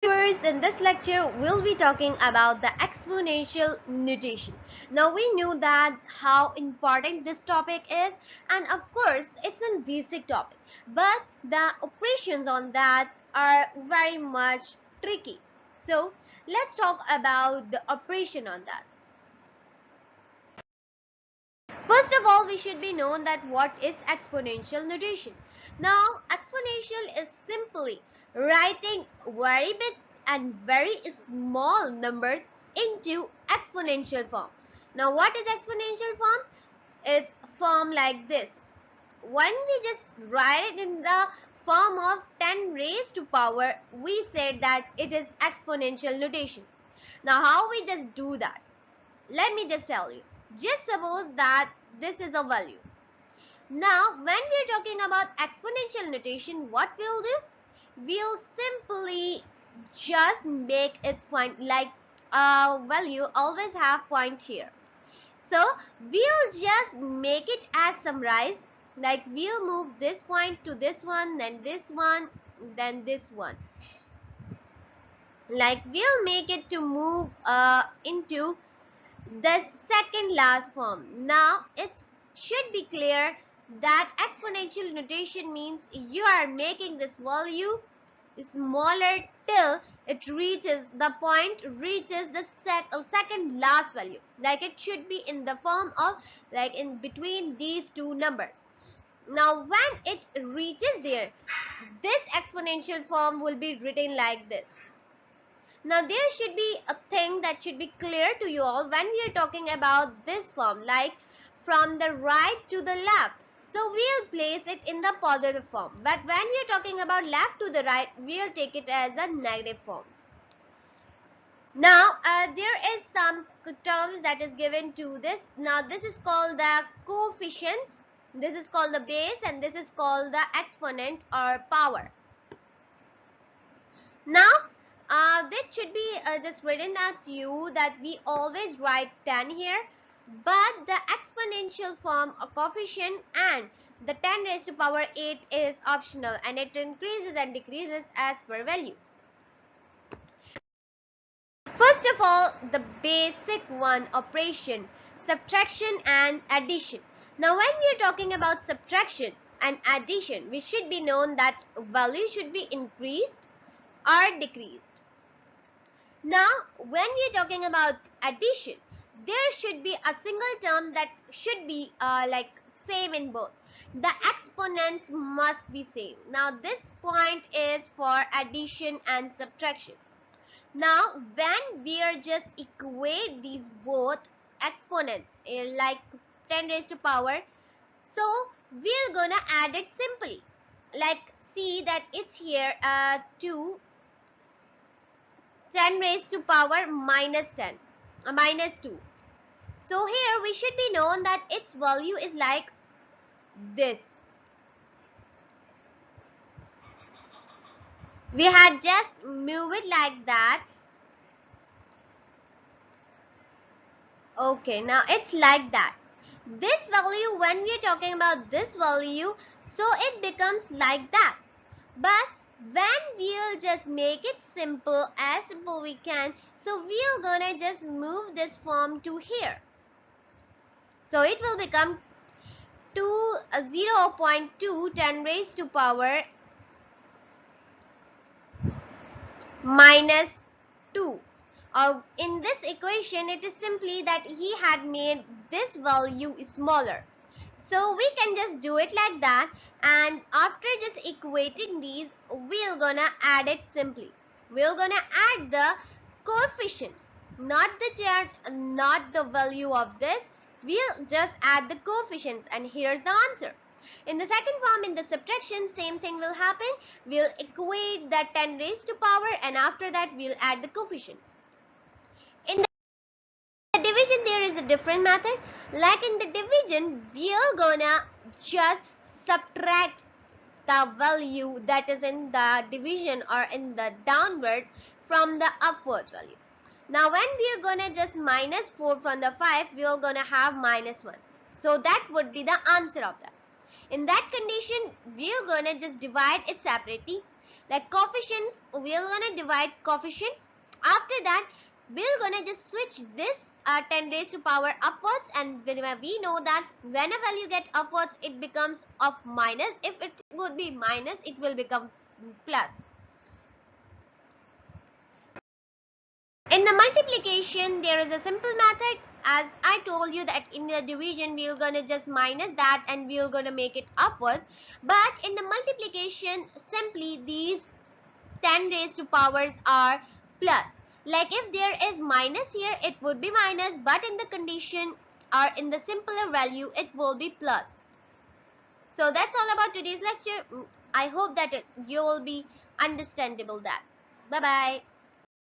viewers, in this lecture we'll be talking about the exponential notation. Now we knew that how important this topic is, and of course it's a basic topic, but the operations on that are very much tricky. So let's talk about the operation on that. First of all, we should be known that what is exponential notation. Now, exponential is simply writing very big and very small numbers into exponential form. Now, what is exponential form? It's form like this. When we just write it in the form of 10 raised to power, we said that it is exponential notation. Now, how we just do that? Let me just tell you. Just suppose that this is a value. Now, when we are talking about exponential notation, what we'll do? We'll simply just make its point, like a value always have point here. So, we'll just make it as summarized, like we'll move this point to this one, then this one, then this one. Like we'll make it to move into the second last form. Now it should be clear that exponential notation means you are making this value smaller till it reaches the point reaches the second last value. Like it should be in the form of like in between these two numbers. Now when it reaches there, this exponential form will be written like this. Now there should be a thing that should be clear to you all when we are talking about this form, like from the right to the left. So we'll place it in the positive form. But when we are talking about left to the right, we'll take it as a negative form. Now there is some terms that is given to this. Now this is called the coefficients. This is called the base and this is called the exponent or power. Now that should be just written at you that we always write 10 here, but the exponential form of coefficient and the 10 raised to power 8 is optional and it increases and decreases as per value. First of all, the basic one operation, subtraction and addition. Now when we are talking about subtraction and addition, we should be known that value should be increased or decreased. Now, when we are talking about addition, there should be a single term that should be like same in both. The exponents must be same. Now, this point is for addition and subtraction. Now, when we are just equate these both exponents like 10 raised to power, so we are gonna add it simply. Like see that it's here 10 raised to power minus 10 minus 2. So here we should be known that its value is like this. We had just move it like that. Okay, now it's like that. This value, when we are talking about this value, so it becomes like that. But when we'll just make it simple, as simple we can, so we're gonna just move this form to here. So it will become 0.2 10 raised to power minus 2. In this equation, it is simply that he had made this value smaller. So we can just do it like that, and after just equating these, we're gonna add it simply. We're gonna add the coefficients, not the charge, not the value of this. We'll just add the coefficients, and here's the answer. In the second form, in the subtraction, same thing will happen. We'll equate that 10 raised to power, and after that, we'll add the coefficients. In the division, there is a different method. Like in the division, we are gonna just subtract the value that is in the division or in the downwards from the upwards value. Now when we are gonna just minus 4 from the 5, we are gonna have minus 1. So that would be the answer of that. In that condition, we are gonna just divide it separately. Like coefficients, we're gonna divide coefficients. After that, we're gonna just switch this 10 raised to power upwards, and we know that when a value get upwards, it becomes of minus. If it would be minus, it will become plus. In the multiplication, there is a simple method. As I told you that in the division, we're gonna just minus that and we're gonna make it upwards. But in the multiplication, simply these 10 raised to powers are plus. Like if there is minus here, it would be minus, but in the condition or in the simpler value, it will be plus. So that's all about today's lecture. I hope that you will be understandable that. Bye bye.